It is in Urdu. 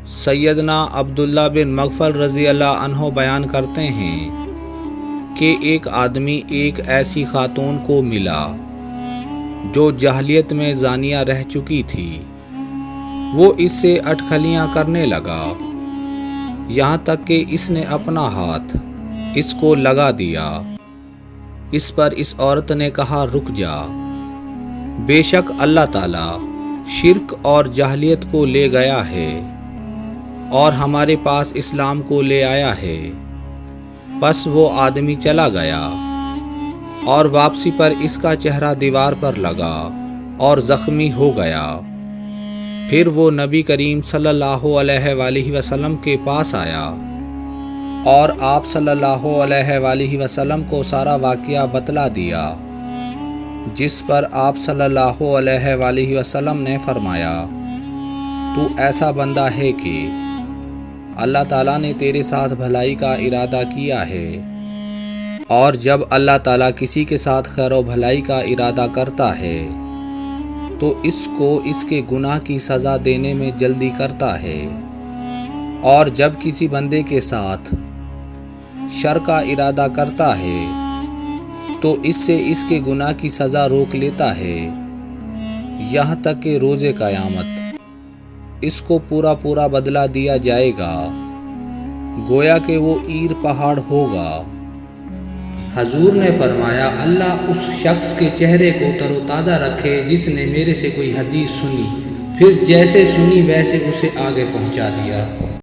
سیدنا عبداللہ بن مغفل رضی اللہ عنہ بیان کرتے ہیں کہ ایک آدمی ایک ایسی خاتون کو ملا جو جاہلیت میں زانیہ رہ چکی تھی۔ وہ اس سے اٹکھلیاں کرنے لگا، یہاں تک کہ اس نے اپنا ہاتھ اس کو لگا دیا۔ اس پر اس عورت نے کہا، رک جا، بے شک اللہ تعالیٰ شرک اور جاہلیت کو لے گیا ہے اور ہمارے پاس اسلام کو لے آیا ہے۔ پس وہ آدمی چلا گیا اور واپسی پر اس کا چہرہ دیوار پر لگا اور زخمی ہو گیا۔ پھر وہ نبی کریم صلی اللہ علیہ وآلہ وسلم کے پاس آیا اور آپ صلی اللہ علیہ وآلہ وسلم کو سارا واقعہ بتلا دیا، جس پر آپ صلی اللہ علیہ وآلہ وسلم نے فرمایا، تو ایسا بندہ ہے کہ اللہ تعالیٰ نے تیرے ساتھ بھلائی کا ارادہ کیا ہے، اور جب اللہ تعالیٰ کسی کے ساتھ خیر و بھلائی کا ارادہ کرتا ہے تو اس کو اس کے گناہ کی سزا دینے میں جلدی کرتا ہے، اور جب کسی بندے کے ساتھ شر کا ارادہ کرتا ہے تو اس سے اس کے گناہ کی سزا روک لیتا ہے، یہاں تک کہ روز قیامت اس کو پورا بدلہ دیا جائے گا، گویا کہ وہ عیر پہاڑ ہوگا۔ حضور نے فرمایا، اللہ اس شخص کے چہرے کو تر و تازہ رکھے جس نے میرے سے کوئی حدیث سنی، پھر جیسے سنی ویسے اسے آگے پہنچا دیا۔